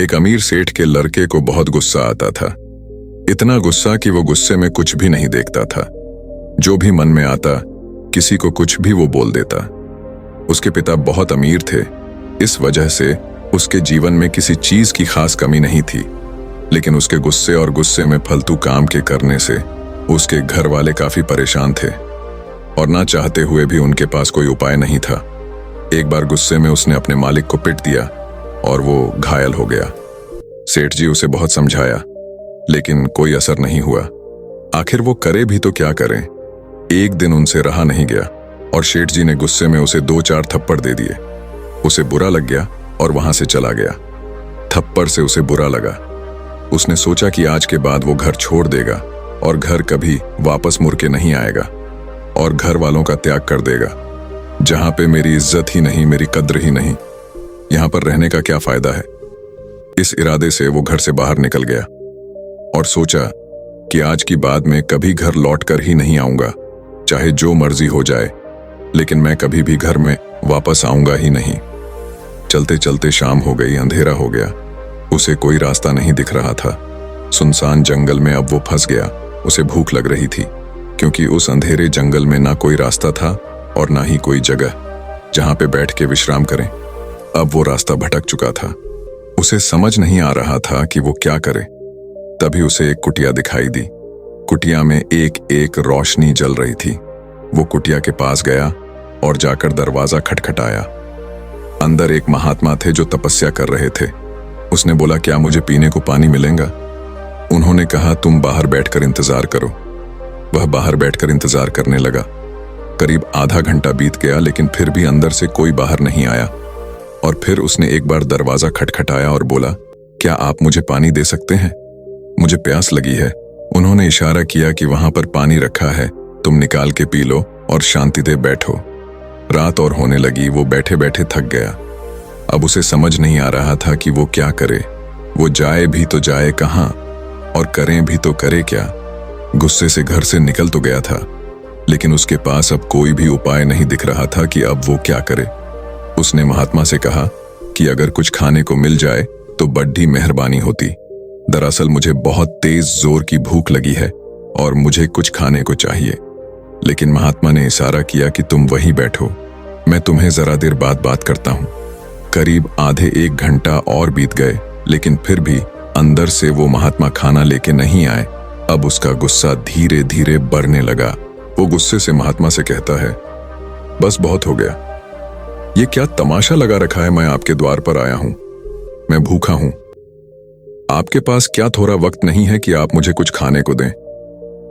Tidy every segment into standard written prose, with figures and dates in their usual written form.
एक अमीर सेठ के लड़के को बहुत गुस्सा आता था। इतना गुस्सा कि वो गुस्से में कुछ भी नहीं देखता था। जो भी मन में आता, किसी को कुछ भी वो बोल देता। उसके पिता बहुत अमीर थे, इस वजह से उसके जीवन में किसी चीज की खास कमी नहीं थी। लेकिन उसके गुस्से और गुस्से में फालतू काम के करने से उसके घर वाले काफी परेशान थे और ना चाहते हुए भी उनके पास कोई उपाय नहीं था। एक बार गुस्से में उसने अपने मालिक को पिट दिया और वो घायल हो गया। सेठ जी उसे बहुत समझाया, लेकिन कोई असर नहीं हुआ। आखिर वो करे भी तो क्या करें। एक दिन उनसे रहा नहीं गया और सेठ जी ने गुस्से में उसे 2-4 थप्पड़ दे दिए। उसे बुरा लग गया और वहां से चला गया। थप्पड़ से उसे बुरा लगा। उसने सोचा कि आज के बाद वो घर छोड़ देगा और घर कभी वापस मुड़ के नहीं आएगा और घर वालों का त्याग कर देगा। जहां पे मेरी इज्जत ही नहीं, मेरी कद्र ही नहीं, यहां पर रहने का क्या फायदा है। इस इरादे से वो घर से बाहर निकल गया और सोचा कि आज की बाद में कभी घर लौट कर ही नहीं आऊंगा, चाहे जो मर्जी हो जाए, लेकिन मैं कभी भी घर में वापस आऊंगा ही नहीं। चलते चलते शाम हो गई, अंधेरा हो गया। उसे कोई रास्ता नहीं दिख रहा था। सुनसान जंगल में अब वो फंस गया। उसे भूख लग रही थी, क्योंकि उस अंधेरे जंगल में ना कोई रास्ता था और ना ही कोई जगह जहां पे बैठ के विश्राम करें। अब वो रास्ता भटक चुका था। उसे समझ नहीं आ रहा था कि वो क्या करे। तभी उसे एक कुटिया दिखाई दी। कुटिया में एक एक रोशनी जल रही थी। वो कुटिया के पास गया और जाकर दरवाजा खटखटाया। अंदर एक महात्मा थे जो तपस्या कर रहे थे। उसने बोला, क्या मुझे पीने को पानी मिलेगा? उन्होंने कहा, तुम बाहर बैठकर इंतजार करो। वह बाहर बैठकर इंतजार करने लगा। करीब आधा घंटा बीत गया, लेकिन फिर भी अंदर से कोई बाहर नहीं आया। और फिर उसने एक बार दरवाजा खटखटाया और बोला, क्या आप मुझे पानी दे सकते हैं? मुझे प्यास लगी है। उन्होंने इशारा किया कि वहां पर पानी रखा है, तुम निकाल के पी लो और शांति से बैठो। रात और होने लगी। वो बैठे बैठे थक गया। अब उसे समझ नहीं आ रहा था कि वो क्या करे। वो जाए भी तो जाए कहां और करें भी तो करे क्या। गुस्से से घर से निकल तो गया था, लेकिन उसके पास अब कोई भी उपाय नहीं दिख रहा था कि अब वो क्या करे। उसने महात्मा से कहा कि अगर कुछ खाने को मिल जाए तो बड़ी मेहरबानी होती। दरअसल मुझे बहुत तेज जोर की भूख लगी है और मुझे कुछ खाने को चाहिए। लेकिन महात्मा ने इशारा किया कि तुम वहीं बैठो, मैं तुम्हें जरा देर बाद बात करता हूं। करीब आधे 1 घंटा और बीत गए, लेकिन फिर भी अंदर से वो महात्मा खाना लेके नहीं आए। अब उसका गुस्सा धीरे धीरे बढ़ने लगा। वो गुस्से से महात्मा से कहता है, बस बहुत हो गया। ये क्या तमाशा लगा रखा है? मैं आपके द्वार पर आया हूं, मैं भूखा हूं। आपके पास क्या थोड़ा वक्त नहीं है कि आप मुझे कुछ खाने को दें?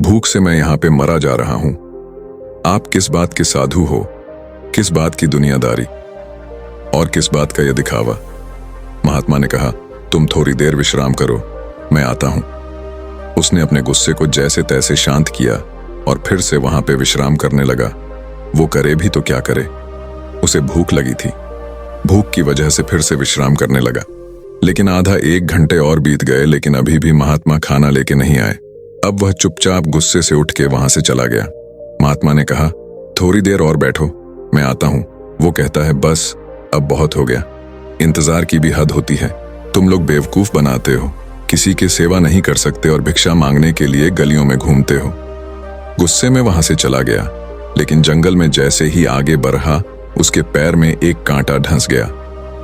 भूख से मैं यहां पे मरा जा रहा हूं। आप किस बात के साधु हो, किस बात की दुनियादारी और किस बात का यह दिखावा? महात्मा ने कहा, तुम थोड़ी देर विश्राम करो, मैं आता हूं। उसने अपने गुस्से को जैसे तैसे शांत किया और फिर से वहां पे विश्राम करने लगा। वो करे भी तो क्या करे। उसे भूख लगी थी। भूख की वजह से फिर से विश्राम करने लगा। लेकिन आधा 1 घंटे और बीत गए, लेकिन अभी भी महात्मा खाना लेके नहीं आए। अब वह चुपचाप गुस्से से उठ के वहां से चला गया। महात्मा ने कहा, थोड़ी देर और बैठो, मैं आता हूं। वो कहता है, बस अब बहुत हो गया। इंतजार की भी हद होती है। तुम लोग बेवकूफ बनाते हो, किसी की सेवा नहीं कर सकते और भिक्षा मांगने के लिए गलियों में घूमते हो। गुस्से में वहां से चला गया, लेकिन जंगल में जैसे ही आगे बढ़ा, उसके पैर में एक कांटा धंस गया।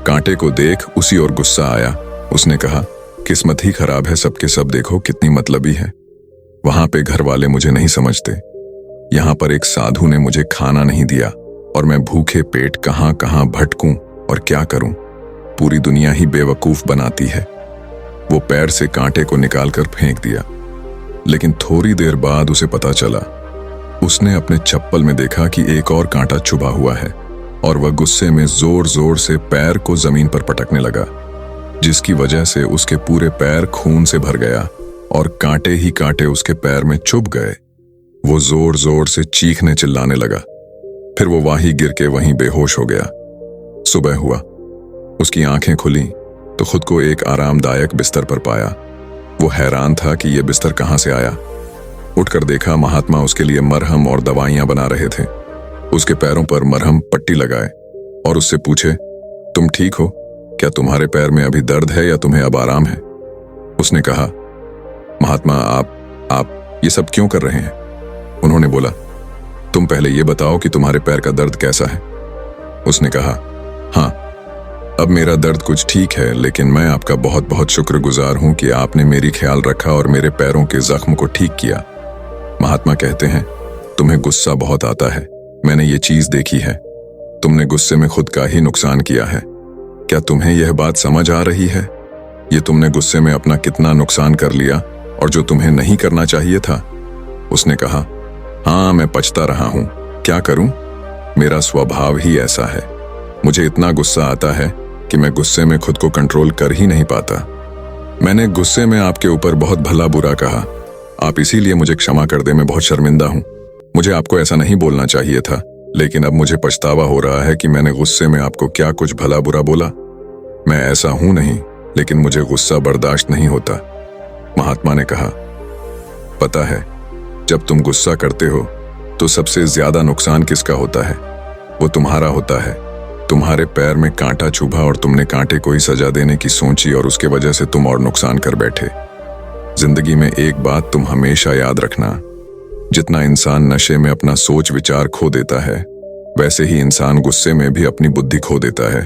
कांटे को देख उसी और गुस्सा आया। उसने कहा, किस्मत ही खराब है, सबके सब देखो कितनी मतलबी है। वहां पे घर वाले मुझे नहीं समझते। यहाँ पर एक साधु ने मुझे खाना नहीं दिया और मैं भूखे पेट कहां कहां भटकूं और क्या करूं। पूरी दुनिया ही बेवकूफ बनाती है। वो पैर से कांटे को निकालकर फेंक दिया, लेकिन थोड़ी देर बाद उसे पता चला। उसने अपने चप्पल में देखा कि एक और कांटा चुभा हुआ है और वह गुस्से में जोर जोर से पैर को जमीन पर पटकने लगा, जिसकी वजह से उसके पूरे पैर खून से भर गया और कांटे ही कांटे उसके पैर में चुभ गए। वो जोर जोर से चीखने चिल्लाने लगा। फिर वो वहीं गिर के वहीं बेहोश हो गया। सुबह हुआ, उसकी आंखें खुली तो खुद को एक आरामदायक बिस्तर पर पाया। वो हैरान था कि यह बिस्तर कहां से आया। उठकर देखा, महात्मा उसके लिए मरहम और दवाइयां बना रहे थे। उसके पैरों पर मरहम पट्टी लगाए और उससे पूछे, तुम ठीक हो? क्या तुम्हारे पैर में अभी दर्द है या तुम्हें अब आराम है? उसने कहा, महात्मा आप ये सब क्यों कर रहे हैं? उन्होंने बोला, तुम पहले ये बताओ कि तुम्हारे पैर का दर्द कैसा है? उसने कहा, हाँ, अब मेरा दर्द कुछ ठीक है, लेकिन मैं आपका बहुत बहुत शुक्रगुजार हूं कि आपने मेरी ख्याल रखा और मेरे पैरों के जख्म को ठीक किया। महात्मा कहते हैं, तुम्हें गुस्सा बहुत आता है, मैंने ये चीज देखी है। तुमने गुस्से में खुद का ही नुकसान किया है। क्या तुम्हें यह बात समझ आ रही है? ये तुमने गुस्से में अपना कितना नुकसान कर लिया और जो तुम्हें नहीं करना चाहिए था। उसने कहा, हाँ, मैं पछता रहा हूं, क्या करूं? मेरा स्वभाव ही ऐसा है। मुझे इतना गुस्सा आता है कि मैं गुस्से में खुद को कंट्रोल कर ही नहीं पाता। मैंने गुस्से में आपके ऊपर बहुत भला बुरा कहा। आप इसीलिए मुझे क्षमा कर दे, मैं बहुत शर्मिंदा हूं। मुझे आपको ऐसा नहीं बोलना चाहिए था, लेकिन अब मुझे पछतावा हो रहा है कि मैंने गुस्से में आपको क्या कुछ भला बुरा बोला। मैं ऐसा हूं नहीं, लेकिन मुझे गुस्सा बर्दाश्त नहीं होता। महात्मा ने कहा, पता है, जब तुम गुस्सा करते हो तो सबसे ज्यादा नुकसान किसका होता है? वो तुम्हारा होता है। तुम्हारे पैर में कांटा चुभा और तुमने कांटे को ही सजा देने की सोची और उसके वजह से तुम और नुकसान कर बैठे। जिंदगी में एक बात तुम हमेशा याद रखना, जितना इंसान नशे में अपना सोच विचार खो देता है, वैसे ही इंसान गुस्से में भी अपनी बुद्धि खो देता है।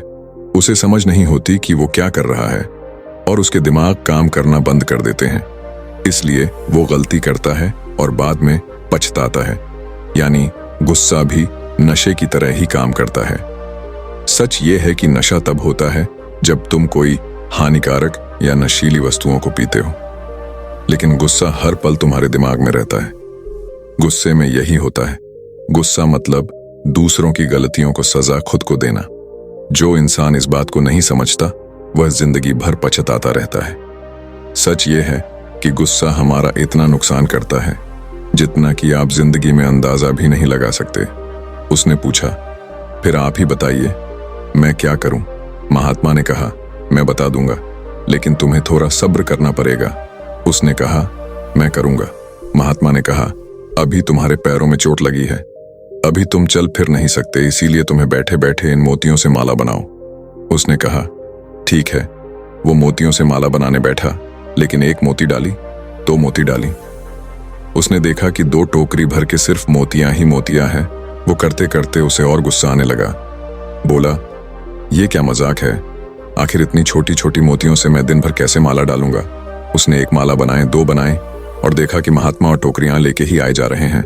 उसे समझ नहीं होती कि वो क्या कर रहा है और उसके दिमाग काम करना बंद कर देते हैं। इसलिए वो गलती करता है और बाद में पछताता है। यानी गुस्सा भी नशे की तरह ही काम करता है। सच ये है कि नशा तब होता है जब तुम कोई हानिकारक या नशीली वस्तुओं को पीते हो, लेकिन गुस्सा हर पल तुम्हारे दिमाग में रहता है। गुस्से में यही होता है। गुस्सा मतलब दूसरों की गलतियों को सजा खुद को देना। जो इंसान इस बात को नहीं समझता वह जिंदगी भर पछताता रहता है। सच ये है कि गुस्सा हमारा इतना नुकसान करता है जितना कि आप जिंदगी में अंदाजा भी नहीं लगा सकते। उसने पूछा, फिर आप ही बताइए, मैं क्या करूं? महात्मा ने कहा, मैं बता दूंगा, लेकिन तुम्हें थोड़ा सब्र करना पड़ेगा। उसने कहा, मैं करूंगा। महात्मा ने कहा, अभी तुम्हारे पैरों में चोट लगी है, अभी तुम चल फिर नहीं सकते, इसीलिए तुम्हें बैठे बैठे इन मोतियों से माला बनाओ। उसने कहा, ठीक है। वो मोतियों से माला बनाने बैठा, लेकिन एक मोती डाली, दो मोती डाली। उसने देखा कि 2 टोकरी भर के सिर्फ मोतियां ही मोतियां हैं। वो करते करते उसे और गुस्सा आने लगा। बोला, ये क्या मजाक है? आखिर इतनी छोटी छोटी मोतियों से मैं दिन भर कैसे माला डालूंगा? उसने एक माला बनाए, 2 बनाए और देखा कि महात्मा और टोकरियां लेके ही आए जा रहे हैं।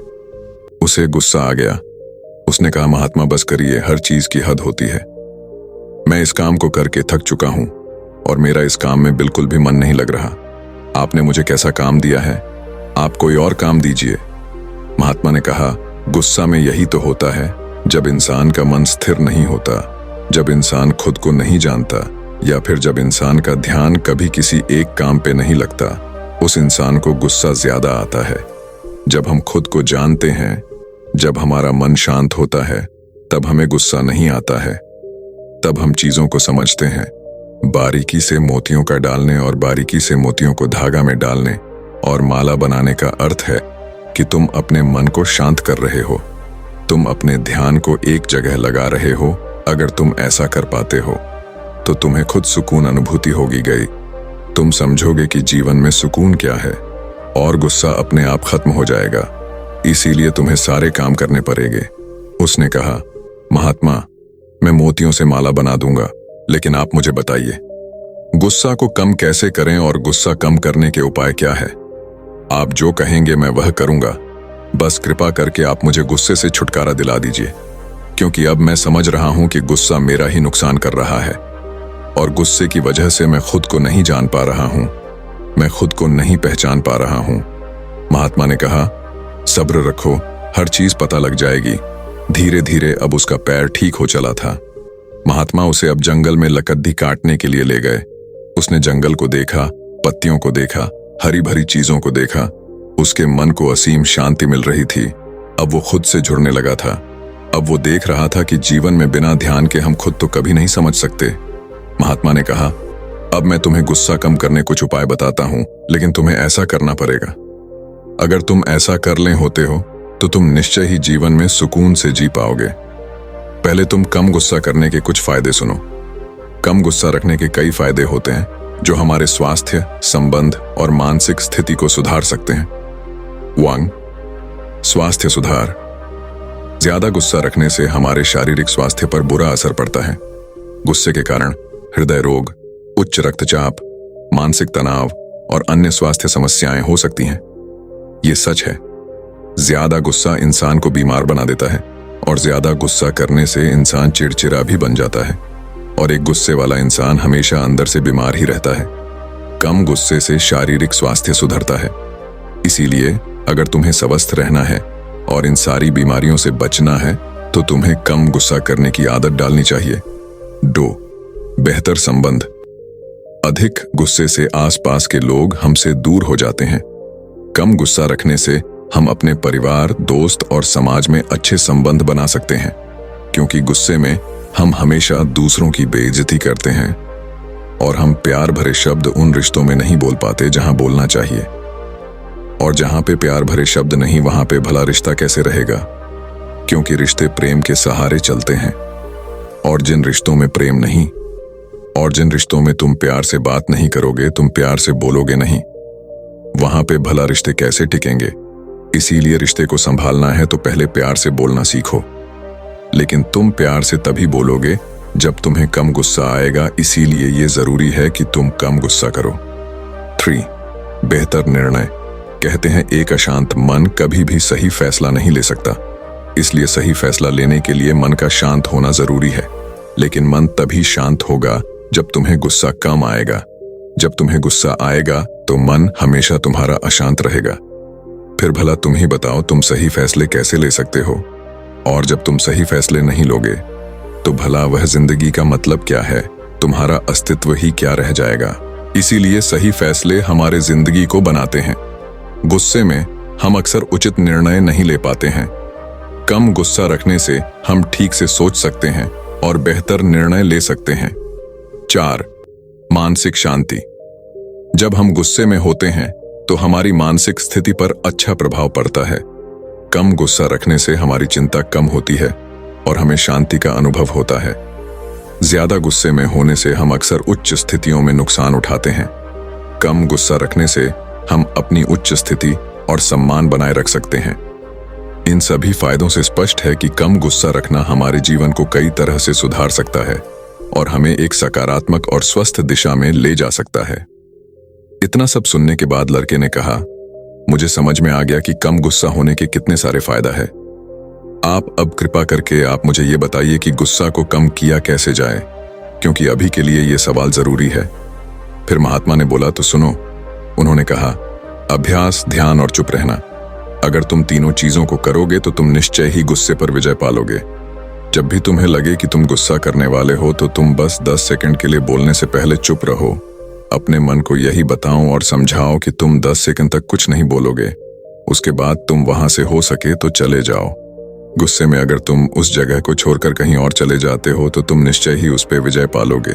उसे गुस्सा आ गया। उसने कहा, महात्मा बस करिए, हर चीज की हद होती है। मैं इस काम को करके थक चुका हूं और मेरा इस काम में बिल्कुल भी मन नहीं लग रहा। आपने मुझे कैसा काम दिया है, आप कोई और काम दीजिए। महात्मा ने कहा, गुस्सा में यही तो होता है, जब इंसान का मन स्थिर नहीं होता, जब इंसान खुद को नहीं जानता, या फिर जब इंसान का ध्यान कभी किसी एक काम पे नहीं लगता, उस इंसान को गुस्सा ज्यादा आता है। जब हम खुद को जानते हैं, जब हमारा मन शांत होता है, तब हमें गुस्सा नहीं आता है। तब हम चीजों को समझते हैं। बारीकी से मोतियों का डालने और बारीकी से मोतियों को धागा में डालने और माला बनाने का अर्थ है कि तुम अपने मन को शांत कर रहे हो, तुम अपने ध्यान को एक जगह लगा रहे हो। अगर तुम ऐसा कर पाते हो तो तुम्हें खुद सुकून अनुभूति होगी गई। तुम समझोगे कि जीवन में सुकून क्या है और गुस्सा अपने आप खत्म हो जाएगा। इसीलिए तुम्हें सारे काम करने पड़ेंगे। उसने कहा, महात्मा, मैं मोतियों से माला बना दूंगा, लेकिन आप मुझे बताइए, गुस्सा को कम कैसे करें और गुस्सा कम करने के उपाय क्या है? आप जो कहेंगे मैं वह करूंगा। बस कृपा करके आप मुझे गुस्से से छुटकारा दिला दीजिए, क्योंकि अब मैं समझ रहा हूं कि गुस्सा मेरा ही नुकसान कर रहा है और गुस्से की वजह से मैं खुद को नहीं जान पा रहा हूं, मैं खुद को नहीं पहचान पा रहा हूं। महात्मा ने कहा, सब्र रखो, हर चीज पता लग जाएगी। धीरे धीरे अब उसका पैर ठीक हो चला था। महात्मा उसे अब जंगल में लकड़ी काटने के लिए ले गए। उसने जंगल को देखा, पत्तियों को देखा, हरी भरी चीजों को देखा। उसके मन को असीम शांति मिल रही थी। अब वो खुद से जुड़ने लगा था। अब वो देख रहा था कि जीवन में बिना ध्यान के हम खुद तो कभी नहीं समझ सकते। महात्मा ने कहा, अब मैं तुम्हें गुस्सा कम करने कुछ उपाय बताता हूं, लेकिन तुम्हें ऐसा करना पड़ेगा। अगर तुम ऐसा कर ले होते हो तो तुम निश्चय ही जीवन में सुकून से जी पाओगे। पहले तुम कम गुस्सा करने के कुछ फायदे सुनो। कम गुस्सा रखने के कई फायदे होते हैं जो हमारे स्वास्थ्य, संबंध और मानसिक स्थिति को सुधार सकते हैं। 1. स्वास्थ्य सुधार। ज्यादा गुस्सा रखने से हमारे शारीरिक स्वास्थ्य पर बुरा असर पड़ता है। गुस्से के कारण हृदय रोग, उच्च रक्तचाप, मानसिक तनाव और अन्य स्वास्थ्य समस्याएं हो सकती हैं। ये सच है। ज्यादा गुस्सा इंसान को बीमार बना देता है और ज्यादा गुस्सा करने से इंसान चिड़चिड़ा भी बन जाता है और एक गुस्से वाला इंसान हमेशा अंदर से बीमार ही रहता है। कम गुस्से से शारीरिक स्वास्थ्य सुधरता है। इसीलिए अगर तुम्हें स्वस्थ रहना है और इन सारी बीमारियों से बचना है तो तुम्हें कम गुस्सा करने की आदत डालनी चाहिए। 2. बेहतर संबंध। अधिक गुस्से से आसपास के लोग हमसे दूर हो जाते हैं। कम गुस्सा रखने से हम अपने परिवार, दोस्त और समाज में अच्छे संबंध बना सकते हैं, क्योंकि गुस्से में हम हमेशा दूसरों की बेइज्जती करते हैं और हम प्यार भरे शब्द उन रिश्तों में नहीं बोल पाते जहां बोलना चाहिए। और जहां पे प्यार भरे शब्द नहीं, वहां पे भला रिश्ता कैसे रहेगा? क्योंकि रिश्ते प्रेम के सहारे चलते हैं। और जिन रिश्तों में प्रेम नहीं, और जिन रिश्तों में तुम प्यार से बात नहीं करोगे, तुम प्यार से बोलोगे नहीं, वहां पे भला रिश्ते कैसे टिकेंगे? इसीलिए रिश्ते को संभालना है तो पहले प्यार से बोलना सीखो। लेकिन तुम प्यार से तभी बोलोगे जब तुम्हें कम गुस्सा आएगा, इसीलिए ये जरूरी है कि तुम कम गुस्सा करो। 3. बेहतर निर्णय। कहते हैं एक अशांत मन कभी भी सही फैसला नहीं ले सकता, इसलिए सही फैसला लेने के लिए मन का शांत होना जरूरी है। लेकिन मन तभी शांत होगा जब तुम्हें गुस्सा कम आएगा। जब तुम्हें गुस्सा आएगा तो मन हमेशा तुम्हारा अशांत रहेगा। फिर भला तुम ही बताओ, तुम सही फैसले कैसे ले सकते हो? और जब तुम सही फैसले नहीं लोगे तो भला वह जिंदगी का मतलब क्या है? तुम्हारा अस्तित्व ही क्या रह जाएगा? इसीलिए सही फैसले हमारे जिंदगी को बनाते हैं। गुस्से में हम अक्सर उचित निर्णय नहीं ले पाते हैं। कम गुस्सा रखने से हम ठीक से सोच सकते हैं और बेहतर निर्णय ले सकते हैं। 4. मानसिक शांति। जब हम गुस्से में होते हैं तो हमारी मानसिक स्थिति पर अच्छा प्रभाव पड़ता है। कम गुस्सा रखने से हमारी चिंता कम होती है और हमें शांति का अनुभव होता है। ज्यादा गुस्से में होने से हम अक्सर उच्च स्थितियों में नुकसान उठाते हैं। कम गुस्सा रखने से हम अपनी उच्च स्थिति और सम्मान बनाए रख सकते हैं। इन सभी फायदों से स्पष्ट है कि कम गुस्सा रखना हमारे जीवन को कई तरह से सुधार सकता है और हमें एक सकारात्मक और स्वस्थ दिशा में ले जा सकता है। इतना सब सुनने के बाद लड़के ने कहा, मुझे समझ में आ गया कि कम गुस्सा होने के कितने सारे फायदा है। आप अब कृपा करके आप मुझे ये बताइए कि गुस्सा को कम किया कैसे जाए, क्योंकि अभी के लिए ये सवाल जरूरी है। फिर महात्मा ने बोला, तो सुनो। उन्होंने कहा, अभ्यास, ध्यान और चुप रहना। अगर तुम तीनों चीजों को करोगे तो तुम निश्चय ही गुस्से पर विजय पालोगे। जब भी तुम्हें लगे कि तुम गुस्सा करने वाले हो तो तुम बस 10 सेकंड के लिए बोलने से पहले चुप रहो। अपने मन को यही बताओ और समझाओ कि तुम 10 सेकंड तक कुछ नहीं बोलोगे। उसके बाद तुम वहां से हो सके तो चले जाओ। गुस्से में अगर तुम उस जगह को छोड़कर कहीं और चले जाते हो तो तुम निश्चय ही उस पर विजय पालोगे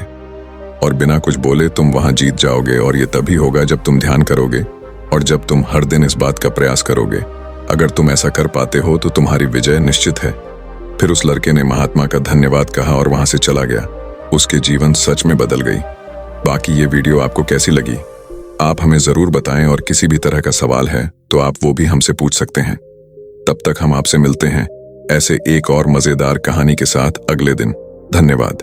और बिना कुछ बोले तुम वहां जीत जाओगे। और ये तभी होगा जब तुम ध्यान करोगे और जब तुम हर दिन इस बात का प्रयास करोगे। अगर तुम ऐसा कर पाते हो तो तुम्हारी विजय निश्चित है। फिर उस लड़के ने महात्मा का धन्यवाद कहा और वहां से चला गया। उसके जीवन सच में बदल गई। बाकी ये वीडियो आपको कैसी लगी आप हमें जरूर बताएं और किसी भी तरह का सवाल है तो आप वो भी हमसे पूछ सकते हैं। तब तक हम आपसे मिलते हैं ऐसे एक और मजेदार कहानी के साथ अगले दिन। धन्यवाद।